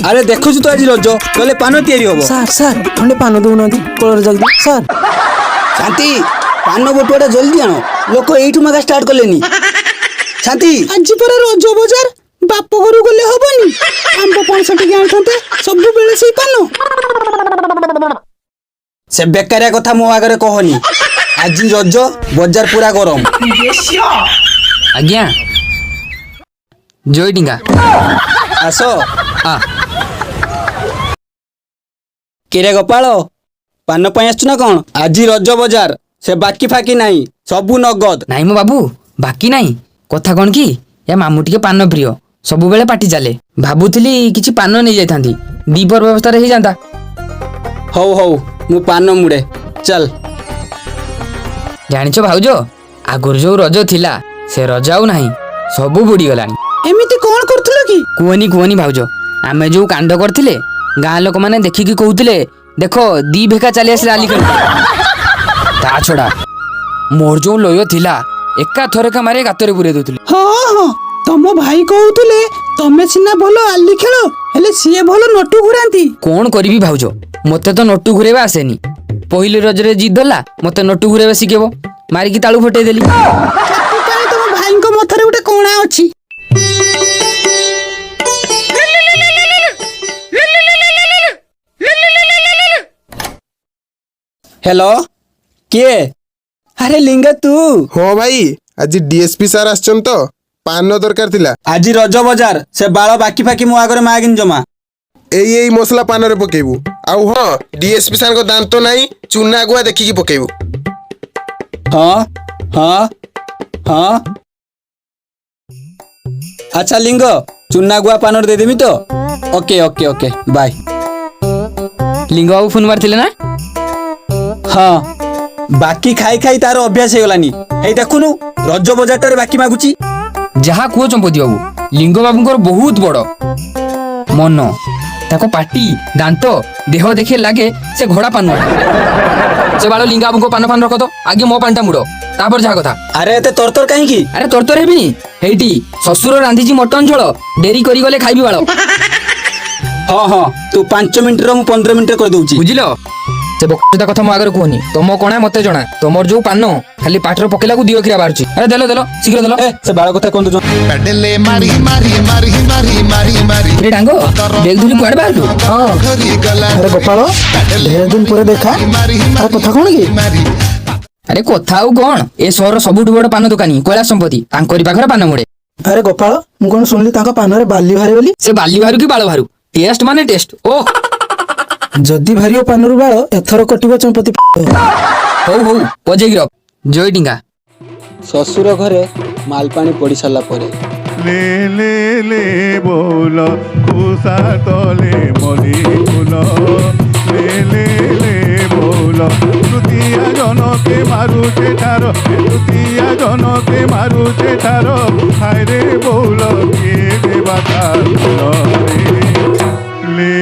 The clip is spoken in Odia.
আরে দেখুଛୁ তো আଜି রଜ গলে পাନ ତିଆରି ହବ। ସାର୍ ସାର୍ ଖଣ୍ଡେ ପାନ ଦଉନାହାନ୍ତି କୋଳରେ ଜଲ୍ଦି ସାର୍। ଶାନ୍ତି ପାନ ଗୋଟେଟା ଜଲ୍ଦି ଆଣ, ଲୋକ ଏଇଠୁ ମାଗା ଷ୍ଟାର୍ଟ କଲେନି। ଶାନ୍ତି ଆଜି ପରା ରଜ ବଜାର, ବାପ ଘରୁ ଗଲେ ହବନି? ଆମ୍ବ ପଣସ ଟିକେ ଆଣିଥାନ୍ତେ, ସବୁବେଳେ ସେଇ ପାନ। ସେ ବେକାରିଆ କଥା ମୋ ଆଗରେ କହନି। ଆଜି ରଜ ବଜାର ପୁରା ଗରମ। ଆଜ୍ଞା ଜୟ ଡିଙ୍ଗା ଆସ। ଆ କିରେ ଗୋପାଳ ପାନ ପାଇଁ ଆସୁଛୁ ନା କଣ? ଆଜି ରଜ ବଜାର, ସେ ବାକି ଫାକି ନାହିଁ, ସବୁ ନଗଦ। ନାଇଁ ମୋ ବାବୁ ବାକି ନାହିଁ। କଥା କ'ଣ କି ଏ ମାମୁଁ ଟିକେ ପାନ ପ୍ରିୟ, ସବୁବେଳେ ପାଟି ଚାଲେ। ଭାବୁଥିଲି କିଛି ପାନ ନେଇଯାଇଥାନ୍ତି, ଦିପର ବ୍ୟବସ୍ଥାରେ ହେଇଯାନ୍ତା। ହଉ ହଉ ମୁଁ ପାନ ମୁଡ଼େ, ଚାଲ। ଜାଣିଛ ଭାଉଜ, ଆଗରୁ ଯୋଉ ରଜ ଥିଲା ସେ ରଜ ଆଉ ନାହିଁ, ସବୁ ବୁଡ଼ିଗଲାଣି। ଏମିତି କ'ଣ କରୁଥିଲ କି? କୁହନି କୁହନି ଭାଉଜ, ଆମେ ଯୋଉ କାଣ୍ଡ କରିଥିଲେ ଗାଁ ଲୋକମାନେ ଦେଖିକି କହୁଥିଲେ ଦେଖ ଦି ଭେକା ଚାଲି ଆସିଲେ ଆଲି ଖେଳ। ତା ଛଡ଼ା ମୋର ଯୋଉ ଲୟ ଥିଲା ଏକା ଥରକା ମାରି ଗାତରେ ପୁରେଇ ଦଉଥିଲେ। ହଁ ହଁ, ତମ ଭାଇ କହୁଥିଲେ ତମେ ସିନା ଭଲ ଆଲି ଖେଳ, ହେଲେ ସିଏ ଭଲ ନଟୁ ଘୁରାନ୍ତି। କ'ଣ କରିବି ଭାଉଜ, ମତେ ତ ନଟୁ ଘୁରେଇବା ଆସେନି। ପହିଲି ରଜରେ ଜିଦ୍ ଧରିଲା ମତେ ନଟୁ ଘୁରେଇବା ଶିଖେଇବ, ମାରିକି ତାଳୁ ଫଟେଇ ଦେଲି। ସେଥିପାଇଁ ତମ ଭାଇଙ୍କ ମଥାରେ ଗୋଟେ କଣା ଅଛି। हेलो किए? अरे लिंगा तू? हाँ भाई, आज डीएसपी सार आछन तो पान दरकार थिला। आज रज बजार से बाल बाकी फाकी मो आगरे मागिन जमा। एई मसला पान रे पकेबू। आउ हाँ, डीएसपी सार को दांत तो नहीं, चूना गुआ देखिकी पकेबू। हाँ हाँ हाँ अच्छा लिंग चुना गुआ पान दे देमी तो? Okay okay okay bye. लिंग बाबू फोन मारथिले ना? हाँ बाकी खाई खाई तार अभ्यास हो गलानी। हे देखुनु रज बजारटारे बाकी मागुची। ଯାହା କୁହ ଚମ୍ପତି ବାବୁ, ଲିଙ୍ଗ ବାବୁଙ୍କର ବହୁତ ବଡ଼ ମନ। ତାଙ୍କ ପାଟି ଦାନ୍ତ ଦେହ ଦେଖି ଲାଗେ ସେ ଘୋଡ଼ା ପାନୁଆ। ସେ ବାଳ ଲିଙ୍ଗା ବାବୁଙ୍କ ପାନ ଫାନ ରଖ ତ, ଆଗେ ମୋ ପାନଟା ମୁଡ଼, ତାପରେ ଯାହା କଥା। अरे एते तरतर काहेकी? ଆରେ ତୋର ହେବିନି, ହେଇଟି ଶ୍ୱଶୁର ରାନ୍ଧିଛି ମଟନ ଝୋଳ, ଡେରି କରି ଗଲେ ଖାଇବି ବାଳ। हाँ हाँ तू 5 मिनट रो 15 मिनट कर दउची। ବୁଝିଲ? ସେ ବକ୍ତା କଥା ମୋ ଆଗରେ କୁହନି, ତମ କଣା ମତେ ଜଣା। ତମର ଯୋଉ ପାନ ଖାଲି ପାଟିରେ ପକେଇଲାକୁ ଦିଅ କ୍ଷୀରା ବାହାରୁଛି। ଆରେ ଦେଲ ଦେଲ ଶୀଘ୍ର ଦେଲ। ए से बाळ କଥା कोन दउ? पेडले मारी मारी मारी मारी मारी मारी रे ଡାଙ୍ଗ ବେଗ ଧରି କୁଆଡ଼େ ବାହାରିଲୁ? ହଁ घरी गला ଆରେ ଗୋପାଳ, ଢେର ଦିନ ପରେ ଦେଖା। मारी ଆରେ କଥା କ'ଣ କି? मारी ଆରେ କଥା ଆଉ କ'ଣ, ଏ ସହରର ସବୁଠୁ ବଡ଼ ପାନ ଦୋକାନୀ କୈଳାସ ସମ୍ପତ୍ତି, ତାଙ୍କରି ପାଖରେ ପାନ ମୁଡ଼େ। ଆରେ ଗୋପାଳ, ମୁଁ କ'ଣ ଶୁଣିଲି ତାଙ୍କ ପାନରେ ବାଲି ବାହାରେ ବୋଲି? ସେ ବାଲି ବାହାରୁ କି ବାଳ ବାହାରୁ, ଟେଷ୍ଟ ମାନେ ଟେଷ୍ଟ। ଓ ଯଦି ବାହାରିବ ପାନରୁ ବାଳ, ଏଥର କଟିବ ଚମ୍ପତି। ହଉ ହଉ ପଜେଇକି ରଖ। ଜୟ ଡିଙ୍ଗା। ଶ୍ୱଶୁର ଘରେ ମାଲ ପାଣି ପଡ଼ି ସାରିଲା ପରେ ले ले ले बोल खुशा तले मली फूल ले ले ले बोल तृतीया जनके मारुचे ठार तृतीया जनके मारुचे ठार हाय रे बोल किए देवा रे ले